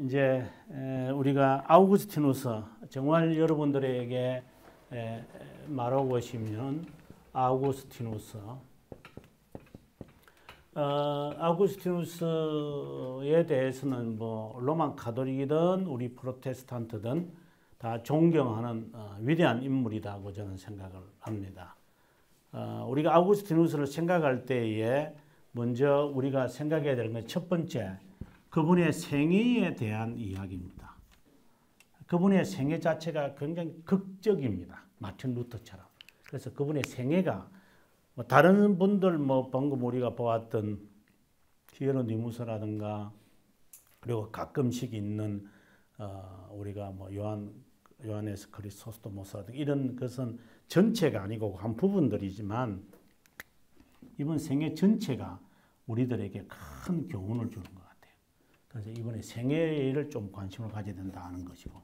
이제 우리가 아우구스티누스 정말 여러분들에게 말하고 싶은 아우구스티누스 아우구스티누스에 대해서는 뭐 로마 가톨릭이든 우리 프로테스탄트든 다 존경하는 위대한 인물이라고 저는 생각을 합니다. 우리가 아우구스티누스를 생각할 때에 먼저 우리가 생각해야 되는 건 첫 번째, 그분의 생애에 대한 이야기입니다. 그분의 생애 자체가 굉장히 극적입니다. 마틴 루터처럼. 그래서 그분의 생애가 뭐 다른 분들 뭐 방금 우리가 보았던 히에로니무스라든가 그리고 가끔씩 있는 우리가 뭐 요하네스 크리소스토모스라든가 이런 것은 전체가 아니고 한 부분들이지만 이번 생애 전체가 우리들에게 큰 교훈을 주는 것 같아요. 그래서 이번에 생애를 좀 관심을 가져야 된다는 것이고,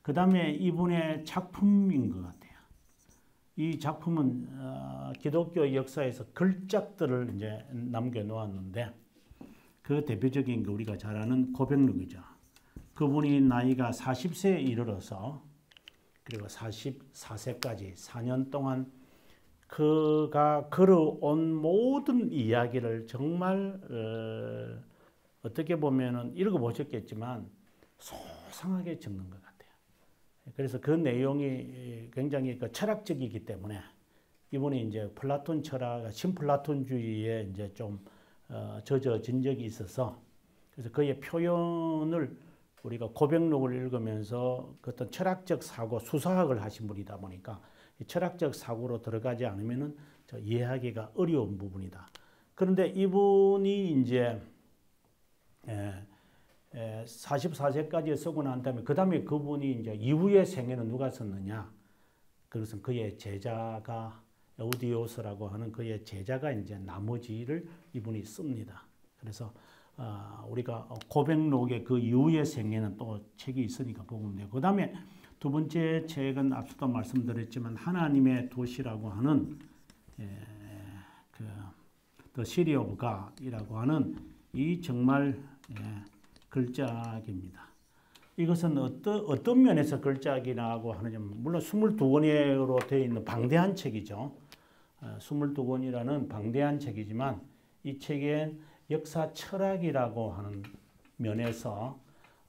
그 다음에 이분의 작품인 것 같아요. 이 작품은 기독교 역사에서 걸작들을 이제 남겨놓았는데 그 대표적인 게 우리가 잘 아는 고백록이죠. 그분이 나이가 40세에 이르러서 그리고 44세까지 4년 동안 그가 걸어온 모든 이야기를 정말 어떻게 보면은 읽어보셨겠지만 소상하게 적는 것 같아요. 그래서 그 내용이 굉장히 철학적이기 때문에 이분이 이제 플라톤 철학, 신플라톤주의에 이제 좀 젖어진 적이 있어서 그래서 그의 표현을 우리가 고백록을 읽으면서 그 어떤 철학적 사고, 수사학을 하신 분이다 보니까 철학적 사고로 들어가지 않으면은 이해하기가 어려운 부분이다. 그런데 이분이 이제 44세까지 쓰고 난 다음에 그 다음에 그분이 이제 이후의 생애는 누가 썼느냐? 그것은 그의 제자가 에우디오스라고 하는 그의 제자가 이제 나머지를 이분이 씁니다. 그래서 우리가 고백록의 그 이후의 생애는 또 책이 있으니까 보면 되고, 그 다음에 두 번째 책은 앞서도 말씀드렸지만 하나님의 도시라고 하는 The City of God이라고 하는 이 정말 걸작입니다. 이것은 어떤 면에서 걸작이라고 하느냐면 물론 22권으로 되어 있는 방대한 책이죠. 22권이라는 방대한 책이지만 이 책엔 역사 철학이라고 하는 면에서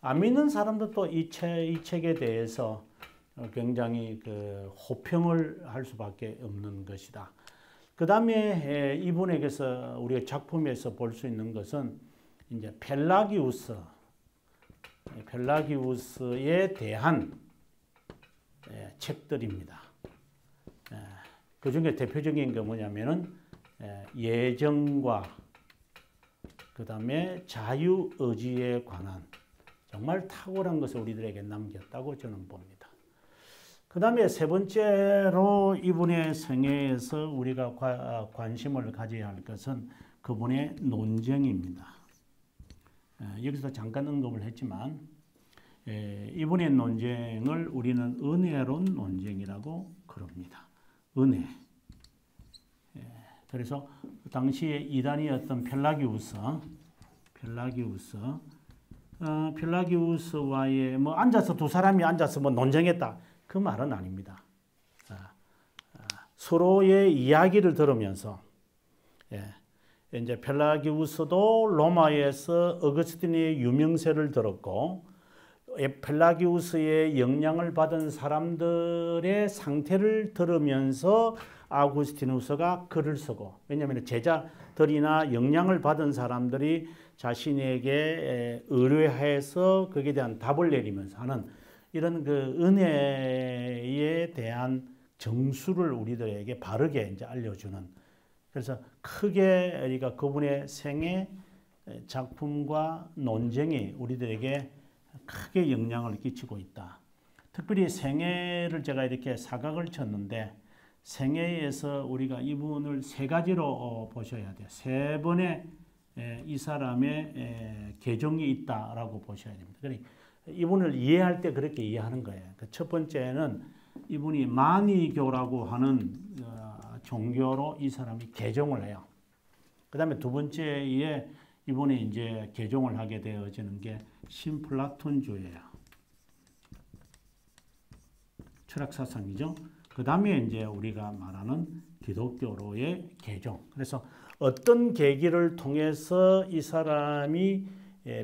안 믿는 사람들도 이 책에 대해서 굉장히 호평을 할 수밖에 없는 것이다. 그 다음에 이분에게서 우리가 작품에서 볼 수 있는 것은 이제 펠라기우스에 대한 책들입니다. 그 중에 대표적인 게 뭐냐면은 예정과 그 다음에 자유의지에 관한 정말 탁월한 것을 우리들에게 남겼다고 저는 봅니다. 그 다음에 세 번째로 이분의 생애에서 우리가 관심을 가져야 할 것은 그분의 논쟁입니다. 여기서 잠깐 언급을 했지만 이분의 논쟁을 우리는 은혜론 논쟁이라고 그럽니다. 은혜. 그래서 당시에 이단이었던 펠라기우스와의 뭐 앉아서 두 사람이 앉아서 뭐 논쟁했다, 그 말은 아닙니다. 서로의 이야기를 들으면서 이제 펠라기우스도 로마에서 어거스틴의 유명세를 들었고 펠라기우스의 영향을 받은 사람들의 상태를 들으면서 아우구스티누스가 글을 쓰고, 왜냐하면 제자들이나 영향을 받은 사람들이 자신에게 의뢰해서 거기에 대한 답을 내리면서 하는 이런 그 은혜에 대한 정수를 우리들에게 바르게 이제 알려주는, 그래서 크게 우리가 그분의 생애 작품과 논쟁이 우리들에게 크게 영향을 끼치고 있다. 특별히 생애를 제가 이렇게 사각을 쳤는데 생애에서 우리가 이분을 세 가지로 보셔야 돼요. 세 번의 이 사람의 계정이 있다라고 보셔야 됩니다. 그러니까 이분을 이해할 때 그렇게 이해하는 거예요. 첫 번째는 이분이 마니교라고 하는 종교로 이 사람이 개종을 해요. 그 다음에 두 번째에 이번에 이제 개종을 하게 되어지는 게 신플라톤주의예요. 철학 사상이죠. 그 다음에 이제 우리가 말하는 기독교로의 개종. 그래서 어떤 계기를 통해서 이 사람이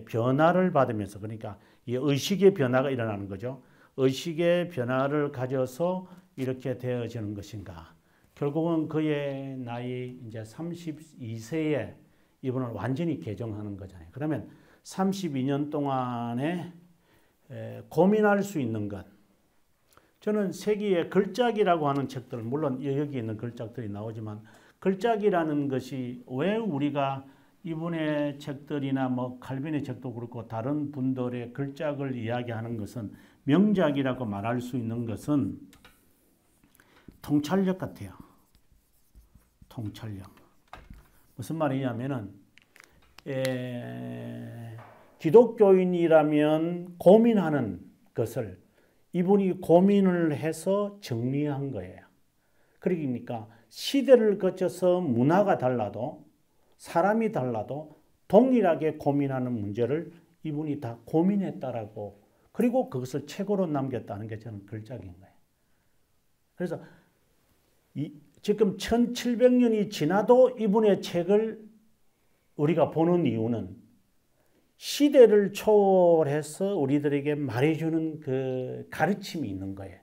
변화를 받으면서, 그러니까 이 의식의 변화가 일어나는 거죠. 의식의 변화를 가져서 이렇게 되어지는 것인가. 결국은 그의 나이 이제 32세에 이분을 완전히 개종하는 거잖아요. 그러면 32년 동안에 고민할 수 있는 것. 저는 세기의 걸작이라고 하는 책들, 물론 여기 있는 걸작들이 나오지만 걸작이라는 것이 왜 우리가 이분의 책들이나 뭐 칼빈의 책도 그렇고 다른 분들의 걸작을 이야기하는 것은 명작이라고 말할 수 있는 것은 통찰력 같아요. 통찰력. 무슨 말이냐면은 기독교인이라면 고민하는 것을 이분이 고민을 해서 정리한 거예요. 그러니까 시대를 거쳐서 문화가 달라도 사람이 달라도 동일하게 고민하는 문제를 이분이 다 고민했다라고, 그리고 그것을 책으로 남겼다는 게 저는 걸작인 거예요. 그래서 지금 1700년이 지나도 이분의 책을 우리가 보는 이유는 시대를 초월해서 우리들에게 말해주는 그 가르침이 있는 거예요.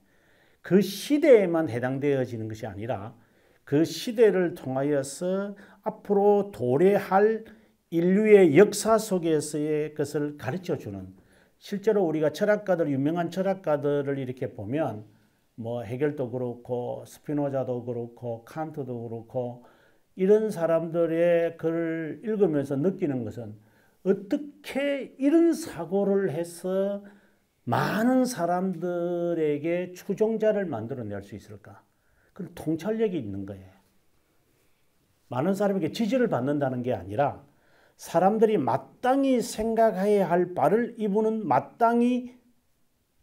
그 시대에만 해당되어지는 것이 아니라 그 시대를 통하여서 앞으로 도래할 인류의 역사 속에서의 것을 가르쳐주는, 실제로 우리가 철학가들, 유명한 철학가들을 이렇게 보면 뭐 헤겔도 그렇고 스피노자도 그렇고 칸트도 그렇고 이런 사람들의 글을 읽으면서 느끼는 것은 어떻게 이런 사고를 해서 많은 사람들에게 추종자를 만들어낼 수 있을까? 그런 통찰력이 있는 거예요. 많은 사람에게 지지를 받는다는 게 아니라 사람들이 마땅히 생각해야 할 바를 이분은 마땅히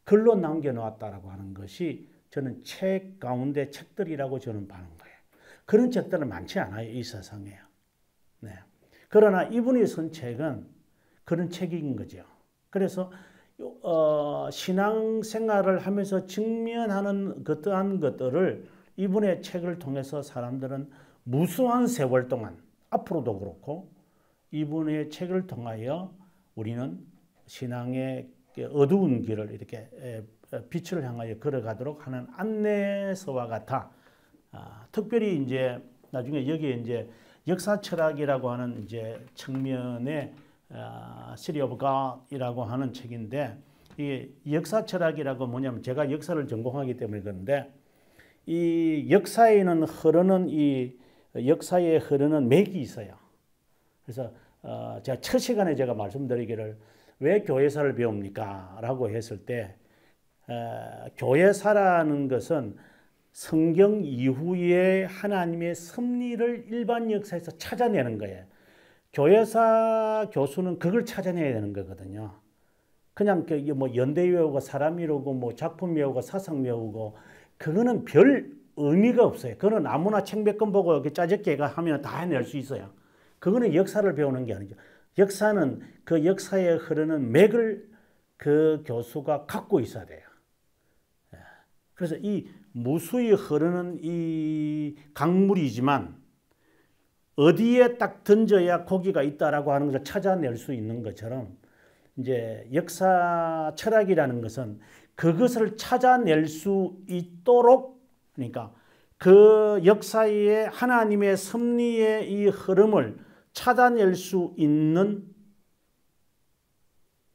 글로 남겨놓았다라고 하는 것이 저는 책 가운데 책들이라고 저는 보는 거예요. 그런 책들은 많지 않아요, 이 세상에. 네. 그러나 이분이 쓴 책은 그런 책인 거죠. 그래서 신앙생활을 하면서 직면하는 그떠한 것들을 이분의 책을 통해서 사람들은 무수한 세월 동안, 앞으로도 그렇고 이분의 책을 통하여 우리는 신앙의 어두운 길을 이렇게 빛을 향하여 걸어가도록 하는 안내서와 같아. 특별히 이제 나중에 여기에 이제 역사 철학이라고 하는 이제 측면의 City of God이라고 하는 책인데, 이 역사 철학이라고 뭐냐면 제가 역사를 전공하기 때문에 그런데 이 역사에는 흐르는 이 역사에 흐르는 맥이 있어요. 그래서 제가 첫 시간에 제가 말씀드리기를 왜 교회사를 배웁니까? 라고 했을 때 교회사라는 것은 성경 이후에 하나님의 섭리를 일반 역사에서 찾아내는 거예요. 교회사 교수는 그걸 찾아내야 되는 거거든요. 그냥 뭐 연대 외우고 사람 외우고 뭐 작품 외우고 사상 외우고 그거는 별 의미가 없어요. 그거는 아무나 책 몇 권 보고 이렇게 짜집게 하면 다 해낼 수 있어요. 그거는 역사를 배우는 게 아니죠. 역사는 그 역사에 흐르는 맥을 그 교수가 갖고 있어야 돼요. 그래서 이 무수히 흐르는 이 강물이지만 어디에 딱 던져야 고기가 있다라고 하는 것을 찾아낼 수 있는 것처럼 이제 역사 철학이라는 것은 그것을 찾아낼 수 있도록, 그러니까 그 역사의 하나님의 섭리의 이 흐름을 찾아낼 수 있는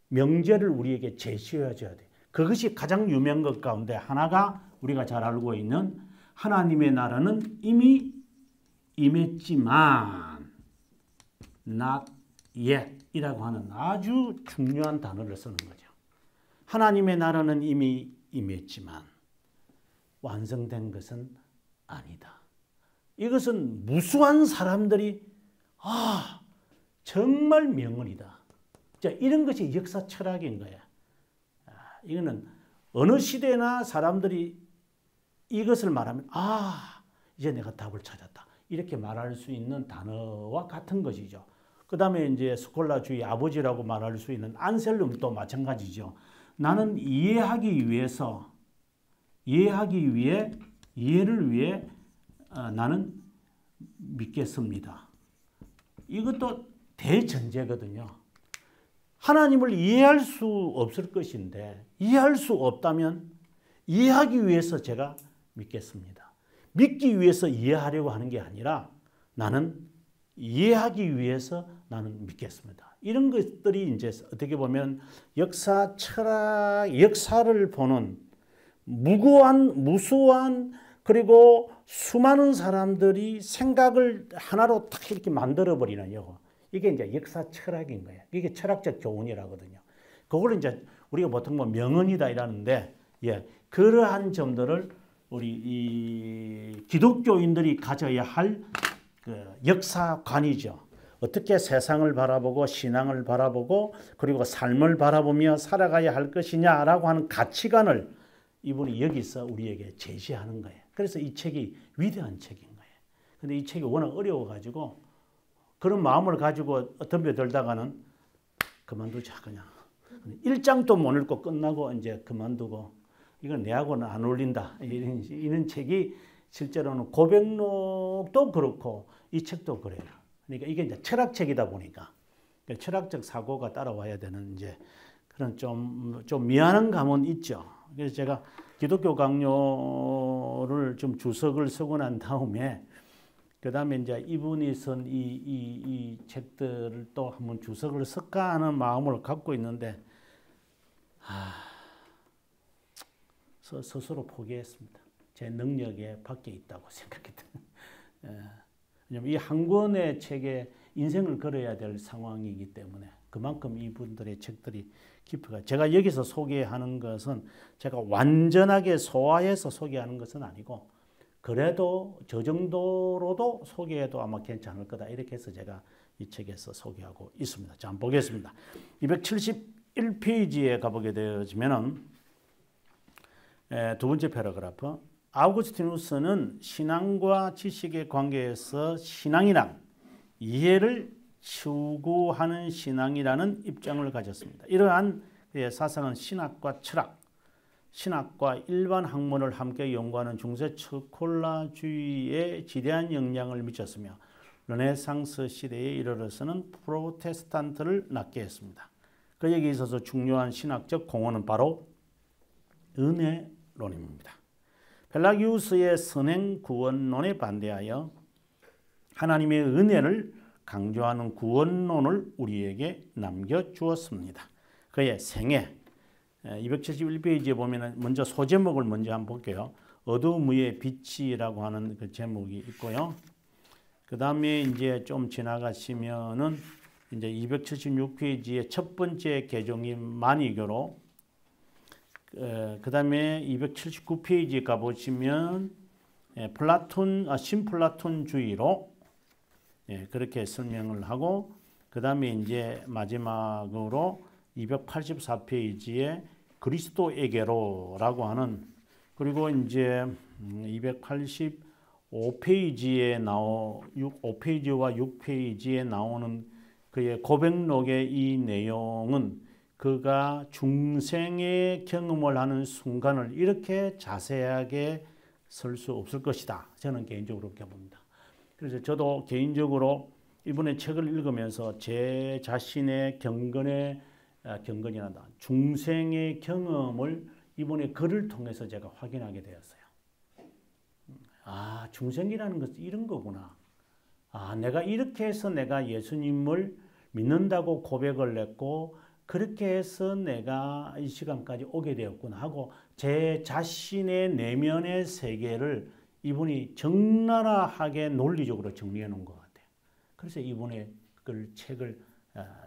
명제를 우리에게 제시해 줘야 돼. 그것이 가장 유명한 것 가운데 하나가 우리가 잘 알고 있는 하나님의 나라는 이미 임했지만 not yet 이라고 하는 아주 중요한 단어를 쓰는 거죠. 하나님의 나라는 이미 임했지만 완성된 것은 아니다. 이것은 무수한 사람들이 정말 명언이다. 자, 이런 것이 역사 철학인 거야. 이거는 어느 시대나 사람들이 이것을 말하면 이제 내가 답을 찾았다. 이렇게 말할 수 있는 단어와 같은 것이죠. 그 다음에 이제 스콜라주의 아버지라고 말할 수 있는 안셀름도 마찬가지죠. 나는 이해를 위해 나는 믿겠습니다. 이것도 대전제거든요. 하나님을 이해할 수 없을 것인데 이해할 수 없다면 이해하기 위해서 제가 믿겠습니다. 믿기 위해서 이해하려고 하는 게 아니라 나는 이해하기 위해서 나는 믿겠습니다. 이런 것들이 이제 어떻게 보면 역사, 철학, 역사를 보는 무수한 그리고 수많은 사람들이 생각을 하나로 딱 이렇게 만들어버리는 이게 이제 역사 철학인 거예요. 이게 철학적 교훈이라거든요. 그걸 이제 우리가 보통 뭐 명언이다 이러는데, 그러한 점들을 우리 이 기독교인들이 가져야 할 그 역사관이죠. 어떻게 세상을 바라보고 신앙을 바라보고 그리고 삶을 바라보며 살아가야 할 것이냐라고 하는 가치관을 이분이 여기서 우리에게 제시하는 거예요. 그래서 이 책이 위대한 책인 거예요. 근데 이 책이 워낙 어려워가지고 그런 마음을 가지고 덤벼들다가는 그만두자 그냥. 1장도 못 읽고 끝나고 이제 그만두고 이건 내하고는 안 어울린다. 이런 책이 실제로는 고백록도 그렇고 이 책도 그래요. 그러니까 이게 이제 철학책이다 보니까 철학적 사고가 따라와야 되는 이제 그런 좀 미안한 감은 있죠. 그래서 제가 기독교 강요를 좀 주석을 쓰고 난 다음에 그 다음에 이제 이분이 쓴 이 책들을 또 한번 주석을 쓸까 하는 마음을 갖고 있는데 스스로 포기했습니다. 제 능력에 밖에 있다고 생각했던. 왜냐하면 이 한 권의 책에 인생을 걸어야 될 상황이기 때문에 그만큼 이분들의 책들이 깊이가. 제가 여기서 소개하는 것은 제가 완전하게 소화해서 소개하는 것은 아니고 그래도 저 정도로도 소개해도 아마 괜찮을 거다. 이렇게 해서 제가 이 책에서 소개하고 있습니다. 자, 한번 보겠습니다. 271페이지에 가보게 되어지면은 두 번째 패러그래프. 아우구스티누스는 신앙과 지식의 관계에서 신앙이란 이해를 추구하는 신앙이라는 입장을 가졌습니다. 이러한 사상은 신학과 철학, 신학과 일반 학문을 함께 연구하는 중세 스콜라주의에 지대한 영향을 미쳤으며 르네상스 시대에 이르러서는 프로테스탄트를 낳게 했습니다. 그에게 있어서 중요한 신학적 공헌은 바로 은혜론입니다. 펠라기우스의 선행 구원론에 반대하여 하나님의 은혜를 강조하는 구원론을 우리에게 남겨주었습니다. 그의 생애 271페이지에 보면 먼저 소제목을 먼저 한번 볼게요. 어두움 위의 빛이라고 하는 그 제목이 있고요. 그 다음에 이제 좀 지나가시면은 이제 276페이지의 첫 번째 개종인 만이교로 그 다음에 279페이지에 가보시면 신플라톤주의로 그렇게 설명을 하고 그 다음에 이제 마지막으로 284페이지에 그리스도에게로라고 하는 그리고 이제 285페이지에 5페이지와 6페이지에 나오는 그의 고백록의 이 내용은 그가 중생의 경험을 하는 순간을 이렇게 자세하게 쓸 수 없을 것이다. 저는 개인적으로 그렇게 봅니다. 그래서 저도 개인적으로 이번에 책을 읽으면서 제 자신의 경건이란다. 중생의 경험을 이번에 글을 통해서 제가 확인하게 되었어요. 아, 중생이라는 것은 이런 거구나. 아, 내가 이렇게 해서 내가 예수님을 믿는다고 고백을 했고 그렇게 해서 내가 이 시간까지 오게 되었구나 하고 제 자신의 내면의 세계를 이분이 적나라하게 논리적으로 정리해 놓은 것 같아요. 그래서 이분의 그 책을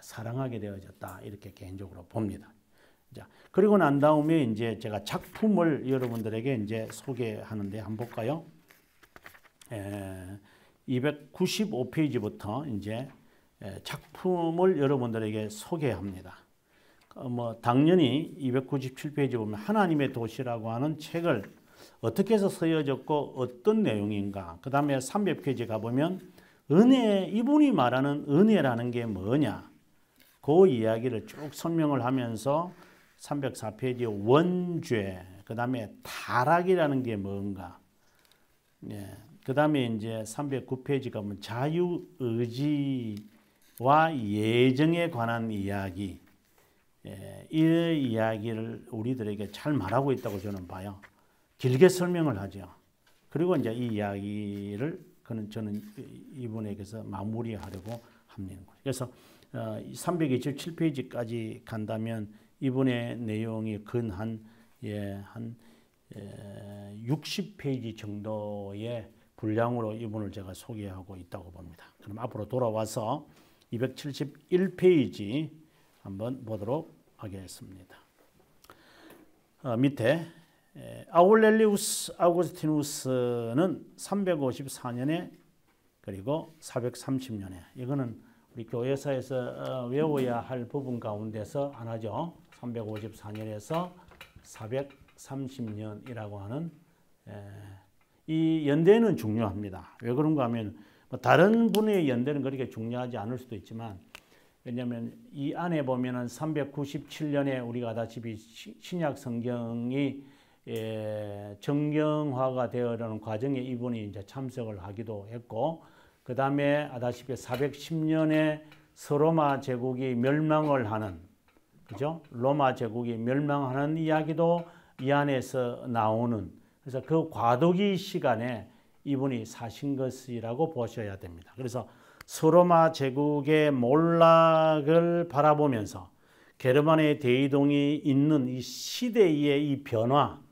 사랑하게 되어졌다 이렇게 개인적으로 봅니다. 자, 그리고 난 다음에 이제 제가 작품을 여러분들에게 이제 소개하는데 한번 볼까요? 295페이지부터 이제 작품을 여러분들에게 소개합니다. 당연히 297페이지 보면 하나님의 도시라고 하는 책을 어떻게 해서 쓰여졌고 어떤 내용인가. 그 다음에 300페이지 가보면 이분이 말하는 은혜라는 게 뭐냐? 그 이야기를 쭉 설명을 하면서 304페이지 원죄, 그 다음에 타락이라는 게 뭔가, 예, 그 다음에 이제 309페이지 가면 자유의지와 예정에 관한 이야기, 예, 이 이야기를 우리들에게 잘 말하고 있다고 저는 봐요. 길게 설명을 하죠. 그리고 이제 이 이야기를 저는 이분에게서 마무리하려고 합니다. 그래서 327페이지까지 간다면 이분의 내용이 한 60페이지 정도의 분량으로 이분을 제가 소개하고 있다고 봅니다. 그럼 앞으로 돌아와서 271페이지 한번 보도록 하겠습니다. 밑에 아울렐리우스 아우구스티누스는 354년에 그리고 430년에 이거는 우리 교회사에서 외워야 할 부분 가운데서 하나죠. 354년에서 430년이라고 하는 이 연대는 중요합니다. 왜 그런가 하면 다른 분의 연대는 그렇게 중요하지 않을 수도 있지만 왜냐하면 이 안에 보면은 397년에 우리가 아다시피 신약 성경이 정경화가 되어가는 과정에 이분이 이제 참석을 하기도 했고, 그 다음에 아다시피 410년에 서로마 제국이 멸망을 하는, 그죠? 로마 제국이 멸망하는 이야기도 이 안에서 나오는, 그래서 그 과도기 시간에 이분이 사신 것이라고 보셔야 됩니다. 그래서 서로마 제국의 몰락을 바라보면서 게르만의 대이동이 있는 이 시대의 이 변화,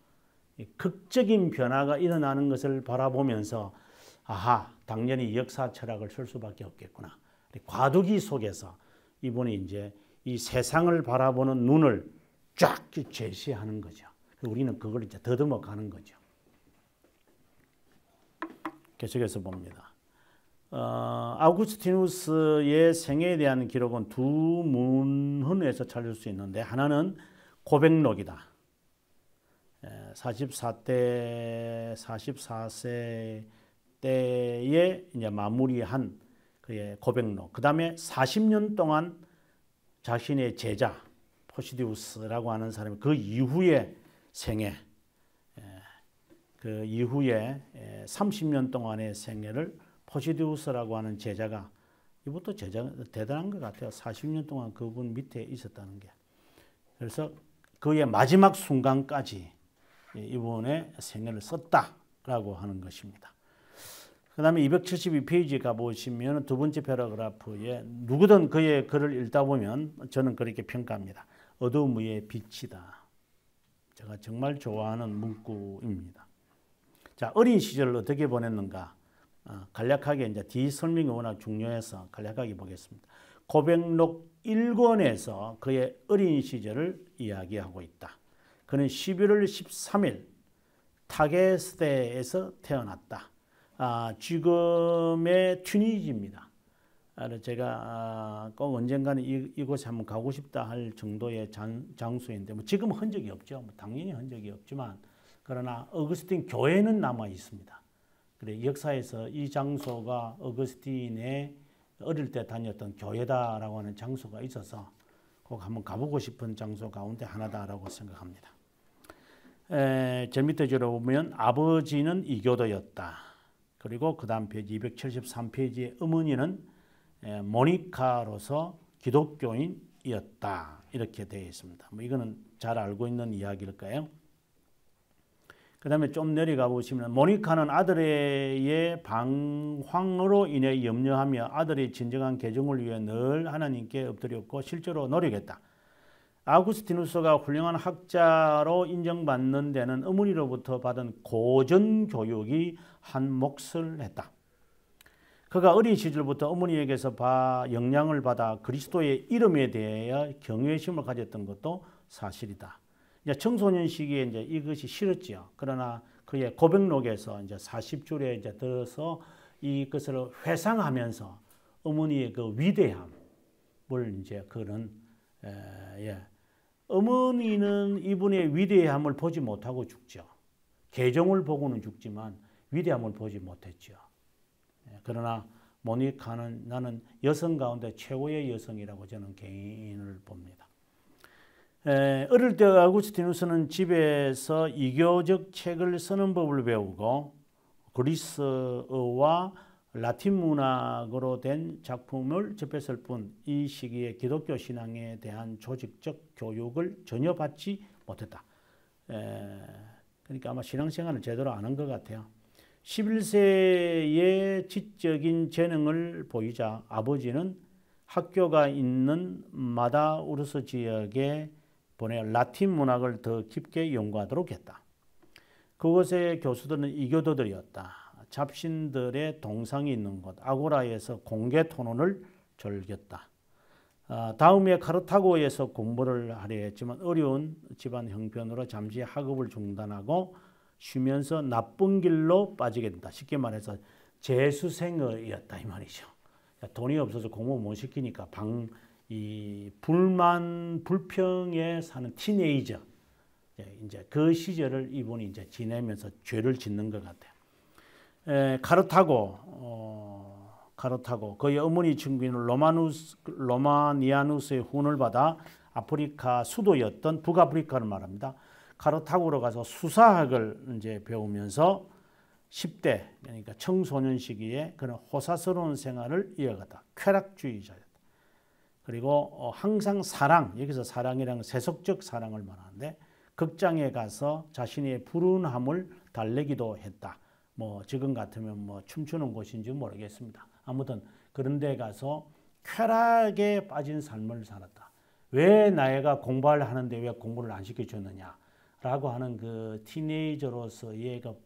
극적인 변화가 일어나는 것을 바라보면서 아하, 당연히 역사 철학을 쓸 수밖에 없겠구나. 과도기 속에서 이분이 이제 이 세상을 바라보는 눈을 쫙 제시하는 거죠. 우리는 그걸 이제 더듬어 가는 거죠. 계속해서 봅니다. 아우구스티누스의 생애에 대한 기록은 두 문헌에서 찾을 수 있는데 하나는 고백록이다. 44세 때에 이제 마무리한 그의 고백록. 그 다음에 40년 동안 자신의 제자 포시디우스라고 하는 사람이 그 이후의 생애, 그 이후에 30년 동안의 생애를 포시디우스라고 하는 제자가, 이것도 제자가 대단한 것 같아요. 40년 동안 그분 밑에 있었다는 게. 그래서 그의 마지막 순간까지 이분의 생애를 썼다라고 하는 것입니다. 그 다음에 272페이지 가보시면 두 번째 패러그래프에 누구든 그의 글을 읽다 보면 저는 그렇게 평가합니다. 어두움 위에 빛이다. 제가 정말 좋아하는 문구입니다. 자, 어린 시절을 어떻게 보냈는가? 간략하게 이제 뒤 설명이 워낙 중요해서 간략하게 보겠습니다. 고백록 1권에서 그의 어린 시절을 이야기하고 있다. 그는 11월 13일 타게스테에서 태어났다. 지금의 튀니지입니다. 제가 꼭 언젠가는 이곳에 한번 가고 싶다 할 정도의 장소인데 지금 흔적이 없죠. 당연히 흔적이 없지만 그러나 어거스틴 교회는 남아 있습니다. 그래 역사에서 이 장소가 어거스틴의 어릴 때 다녔던 교회다라고 하는 장소가 있어서 꼭 한번 가보고 싶은 장소 가운데 하나다라고 생각합니다. 제 밑에 보면 아버지는 이교도였다. 그리고 그 다음 페이지 273페이지에 어머니는 모니카로서 기독교인이었다. 이렇게 되어 있습니다. 이거는 잘 알고 있는 이야기일까요? 그 다음에 좀 내려가 보시면 모니카는 아들의 방황으로 인해 염려하며 아들의 진정한 개종을 위해 늘 하나님께 엎드렸고 실제로 노력했다. 아우구스티누스가 훌륭한 학자로 인정받는 데는 어머니로부터 받은 고전 교육이 한 몫을 했다. 그가 어린 시절부터 어머니에게서 영향을 받아 그리스도의 이름에 대하여 경외심을 가졌던 것도 사실이다. 이제 청소년 시기에 이제 이것이 싫었지요. 그러나 그의 고백록에서 이제 40줄에 이제 들어서 이것을 회상하면서 어머니의 그 위대함을 이제 그런 어머니는 이분의 위대함을 보지 못하고 죽죠. 개종을 보고는 죽지만 위대함을 보지 못했죠. 그러나 모니카는 나는 여성 가운데 최고의 여성이라고 저는 개인을 봅니다. 어릴 때 아우구스티누스는 집에서 이교적 책을 쓰는 법을 배우고 그리스어와 라틴 문학으로 된 작품을 접했을 뿐 이 시기에 기독교 신앙에 대한 조직적 교육을 전혀 받지 못했다. 그러니까 아마 신앙생활을 제대로 안 한 것 같아요. 11세에 지적인 재능을 보이자 아버지는 학교가 있는 마다우르스 지역에 보내 라틴 문학을 더 깊게 연구하도록 했다. 그곳의 교수들은 이교도들이었다. 잡신들의 동상이 있는 곳 아고라에서 공개 토론을 즐겼다. 다음에 카르타고에서 공부를 하려 했지만 어려운 집안 형편으로 잠시 학업을 중단하고 쉬면서 나쁜 길로 빠지게 된다. 쉽게 말해서 재수생이었다 이 말이죠. 돈이 없어서 공부 못 시키니까 이 불만 불평에 사는 티네이저 이제 그 시절을 이분이 이제 지내면서 죄를 짓는 것 같아요. 카르타고 그의 어머니 친구인 로마니아누스의 훈을 받아 아프리카 수도였던 북아프리카를 말합니다. 카르타고로 가서 수사학을 이제 배우면서 10대 그러니까 청소년 시기에 그런 호사스러운 생활을 이어갔다. 쾌락주의자였다. 그리고 항상 사랑, 여기서 사랑이란 세속적 사랑을 말하는데 극장에 가서 자신의 불운함을 달래기도 했다. 뭐 지금 같으면 뭐 춤추는 곳인지 모르겠습니다. 아무튼 그런 데 가서 쾌락에 빠진 삶을 살았다. 왜 나이가 공부를 하는데 왜 공부를 안 시켜주느냐 라고 하는 그 티네이저로서의 그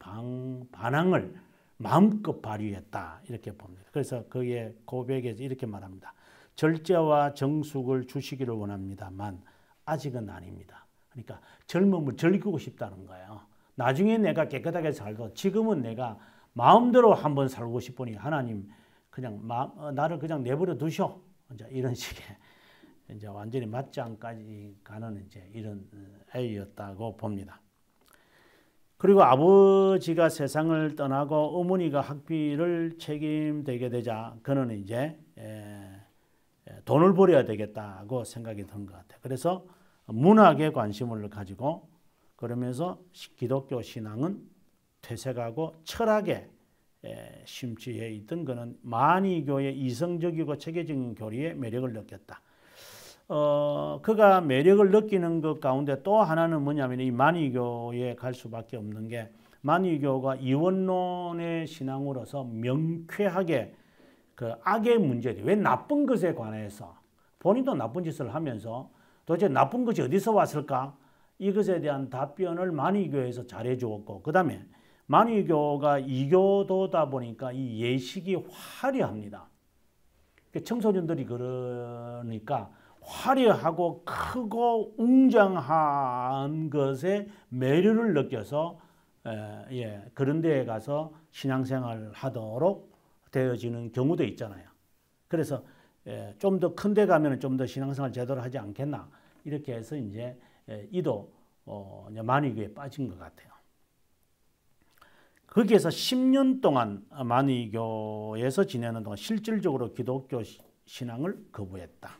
반항을 마음껏 발휘했다 이렇게 봅니다. 그래서 그의 고백에서 이렇게 말합니다. 절제와 정숙을 주시기를 원합니다만 아직은 아닙니다. 그러니까 젊음을 즐기고 싶다는 거예요. 나중에 내가 깨끗하게 살고 지금은 내가 마음대로 한번 살고 싶으니 하나님 그냥 나를 그냥 내버려 두셔. 이제 이런 식의 이제 완전히 맞짱까지 가는 이제 이런 아이였다고 봅니다. 그리고 아버지가 세상을 떠나고 어머니가 학비를 책임되게 되자 그는 이제 돈을 벌여야 되겠다고 생각이 든 것 같아요. 그래서 문학에 관심을 가지고 그러면서 기독교 신앙은 퇴색하고 철학에 심취해 있던 그는 만이교의 이성적이고 체계적인 교리에 매력을 느꼈다. 그가 매력을 느끼는 것 가운데 또 하나는 뭐냐면 이 만이교에 갈 수밖에 없는 게 만이교가 이원론의 신앙으로서 명쾌하게 그 악의 문제들, 왜 나쁜 것에 관해서 본인도 나쁜 짓을 하면서 도대체 나쁜 것이 어디서 왔을까? 이것에 대한 답변을 만이교에서 잘해 주었고 그 다음에 만이교가 이교도다 보니까 이 예식이 화려합니다. 청소년들이 그러니까 화려하고 크고 웅장한 것에 매료를 느껴서 그런 데에 가서 신앙생활을 하도록 되어지는 경우도 있잖아요. 그래서 좀 더 큰 데 가면 좀 더 신앙생활 제대로 하지 않겠나 이렇게 해서 이제 이도 만이교에 빠진 것 같아요. 거기에서 10년 동안 만이교에서 지내는 동안 실질적으로 기독교 신앙을 거부했다.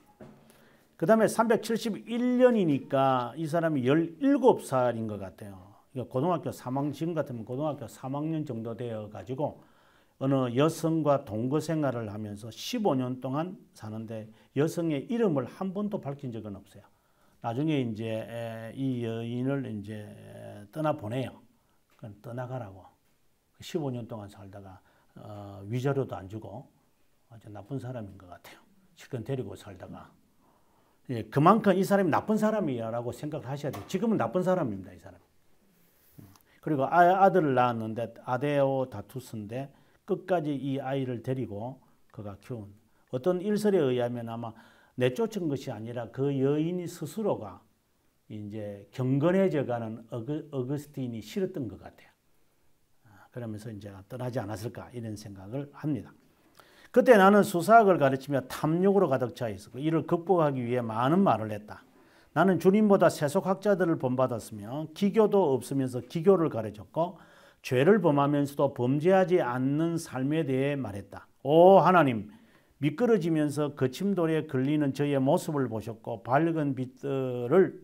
그 다음에 371년이니까 이 사람이 17살인 것 같아요. 고등학교 3학년, 지금 같으면 고등학교 3학년 정도 되어가지고 어느 여성과 동거 생활을 하면서 15년 동안 사는데 여성의 이름을 한 번도 밝힌 적은 없어요. 나중에 이제 이 여인을 이제 떠나보내요. 떠나가라고. 15년 동안 살다가 위자료도 안 주고 아주 나쁜 사람인 것 같아요. 실컷 데리고 살다가. 그만큼 이 사람이 나쁜 사람이라고 생각하셔야 돼요. 지금은 나쁜 사람입니다, 이 사람. 그리고 아들을 낳았는데 아데오다투스인데 끝까지 이 아이를 데리고 그가 키운 어떤 일설에 의하면 아마 내쫓은 것이 아니라 그 여인이 스스로가 이제 경건해져가는 어거스틴이 싫었던 것 같아요. 그러면서 이제 떠나지 않았을까 이런 생각을 합니다. 그때 나는 수사학을 가르치며 탐욕으로 가득 차 있었고 이를 극복하기 위해 많은 말을 했다. 나는 주님보다 세속학자들을 본받았으며 기교도 없으면서 기교를 가르쳤고 죄를 범하면서도 범죄하지 않는 삶에 대해 말했다. 오 하나님, 미끄러지면서 거침돌에 걸리는 저의 모습을 보셨고 밝은 빛들을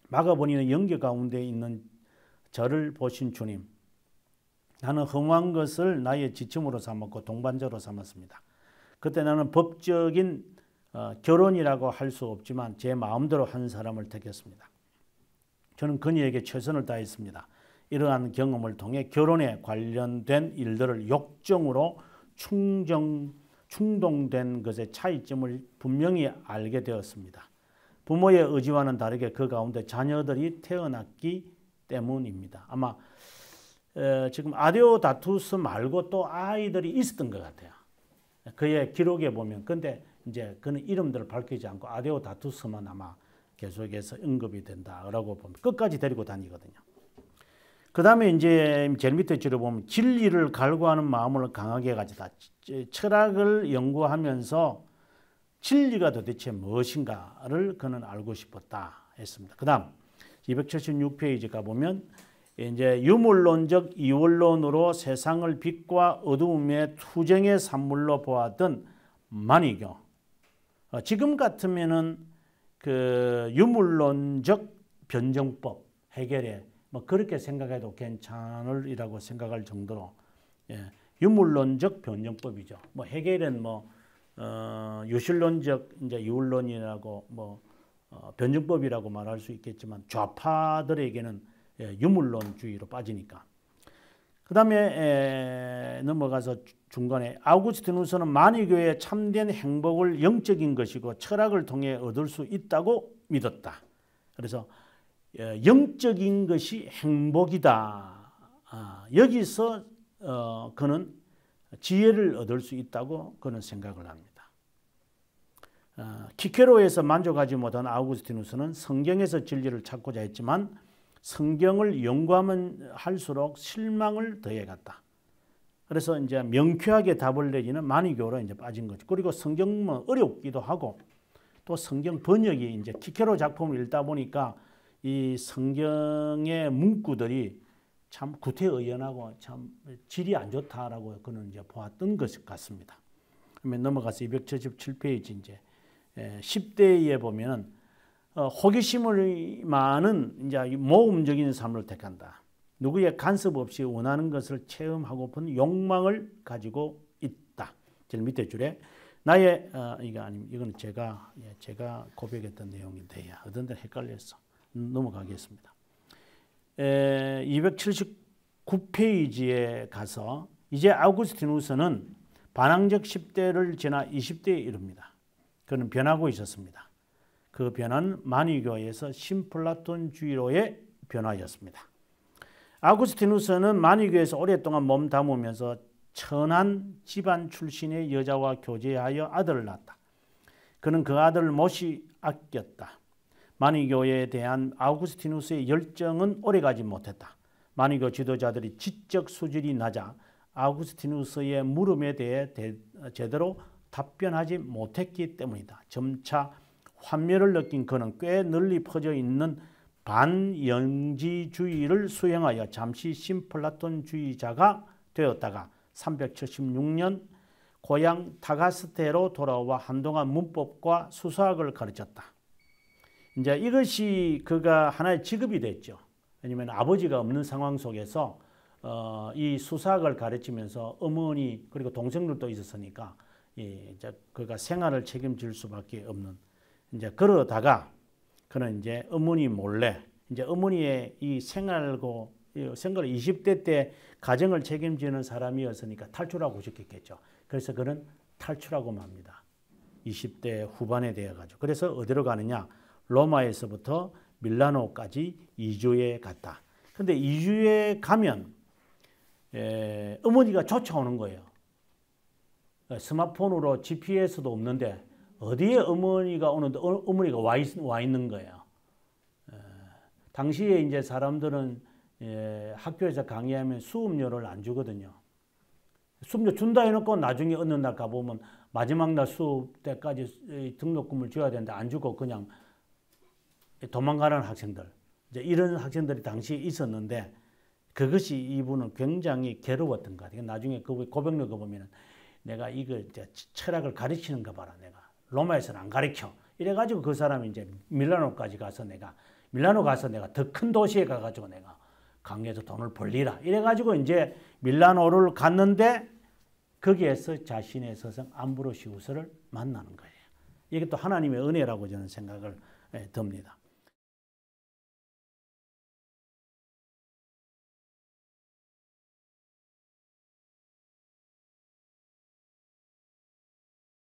막아버리는 연기 가운데 있는 저를 보신 주님. 나는 흠한 것을 나의 지침으로 삼았고 동반자로 삼았습니다. 그때 나는 법적인 결혼이라고 할 수 없지만 제 마음대로 한 사람을 택했습니다. 저는 그녀에게 최선을 다했습니다. 이러한 경험을 통해 결혼에 관련된 일들을 욕정으로 충동된 것의 차이점을 분명히 알게 되었습니다. 부모의 의지와는 다르게 그 가운데 자녀들이 태어났기 때문입니다. 아마 지금 아데오다투스 말고 또 아이들이 있었던 것 같아요. 그의 기록에 보면. 근데 이제 그는 이름들을 밝히지 않고 아데오다투스만 아마 계속해서 언급이 된다라고 보면 끝까지 데리고 다니거든요. 그 다음에 이제 제일 밑에 줄을 보면 진리를 갈구하는 마음을 강하게 가지다. 철학을 연구하면서 진리가 도대체 무엇인가를 그는 알고 싶었다 했습니다. 그 다음 276페이지 가보면 이제 유물론적 이원론으로 세상을 빛과 어두움의 투쟁의 산물로 보았던 만이교. 지금 같으면은 그 유물론적 변정법 해결에 뭐 그렇게 생각해도 괜찮으리라고 생각할 정도로 유물론적 변정법이죠. 뭐 해결은 뭐 유실론적 이제 유물론이라고 뭐 변정법이라고 말할 수 있겠지만 좌파들에게는 유물론주의로 빠지니까. 그 다음에 넘어가서 중간에 아우구스티누스는 만이교의 참된 행복을 영적인 것이고 철학을 통해 얻을 수 있다고 믿었다. 그래서 영적인 것이 행복이다. 여기서 그는 지혜를 얻을 수 있다고 그는 생각을 합니다. 키케로에서 만족하지 못한 아우구스티누스는 성경에서 진리를 찾고자 했지만 성경을 연구하면 할수록 실망을 더해갔다. 그래서 이제 명쾌하게 답을 내기는 만이교로 이제 빠진 거죠. 그리고 성경은 어렵기도 하고 또 성경 번역이 이제 키케로 작품을 읽다 보니까 이 성경의 문구들이 참 구태의연하고 참 질이 안 좋다라고 그는 이제 보았던 것 같습니다. 그러면 넘어가서 277페이지 이제 10대에 보면은 호기심을 많은 이제 모험적인 삶을 택한다. 누구의 간섭 없이 원하는 것을 체험하고픈 욕망을 가지고 있다. 제일 밑에 줄에 나의 이거 아니면 이건 제가 고백했던 내용인데 어떤 데 헷갈렸어. 넘어가겠습니다. 279페이지에 가서 이제 아우구스티누스는 반항적 10대를 지나 20대에 이릅니다. 그는 변하고 있었습니다. 그 변화는 만이교에서 신플라톤주의로의 변화였습니다. 아우구스티누스는 만이교에서 오랫동안 몸담으면서 천한 집안 출신의 여자와 교제하여 아들을 낳았다. 그는 그 아들을 몹시 아꼈다. 만이교에 대한 아우구스티누스의 열정은 오래가지 못했다. 만이교 지도자들이 지적 수준이 낮아 아우구스티누스의 물음에 대해 제대로 답변하지 못했기 때문이다. 점차 환멸을 느낀 그는 꽤 널리 퍼져 있는 반영지주의를 수행하여 잠시 신플라톤주의자가 되었다가 376년 고향 타가스테로 돌아와 한동안 문법과 수사학을 가르쳤다. 이제 이것이 그가 하나의 직업이 됐죠. 왜냐하면 아버지가 없는 상황 속에서 이 수사학을 가르치면서 어머니 그리고 동생들도 있었으니까 이제 그가 생활을 책임질 수밖에 없는. 이제 그러다가 그는 이제 어머니 몰래 이제 어머니의 이 생활 20대 때 가정을 책임지는 사람이었으니까 탈출하고 싶겠죠. 그래서 그는 탈출하고 맙니다. 20대 후반에 되어 가지고. 그래서 어디로 가느냐? 로마에서부터 밀라노까지 이주에 갔다. 근데 이주에 가면 어머니가 쫓아오는 거예요. 스마트폰으로 GPS도 없는데 어디에 어머니가 오는데 어머니가 와 있는 거예요. 당시에 이제 사람들은 학교에서 강의하면 수업료를 안 주거든요. 수업료 준다 해놓고 나중에 어느 날 가보면 마지막 날 수업 때까지 등록금을 줘야 되는데 안 주고 그냥 도망가는 학생들. 이제 이런 학생들이 당시에 있었는데 그것이 이분은 굉장히 괴로웠던 것 같아요. 나중에 그 고백록을 보면은 내가 이거 이제 철학을 가르치는 거 봐라. 내가 로마에서는 안 가르쳐. 이래가지고 그 사람이 이제 밀라노까지 가서 내가 더 큰 도시에 가가지고 내가 강의해서 돈을 벌리라. 이래가지고 이제 밀라노를 갔는데 거기에서 자신의 스승 암브로시우스를 만나는 거예요. 이게 또 하나님의 은혜라고 저는 생각을 듭니다.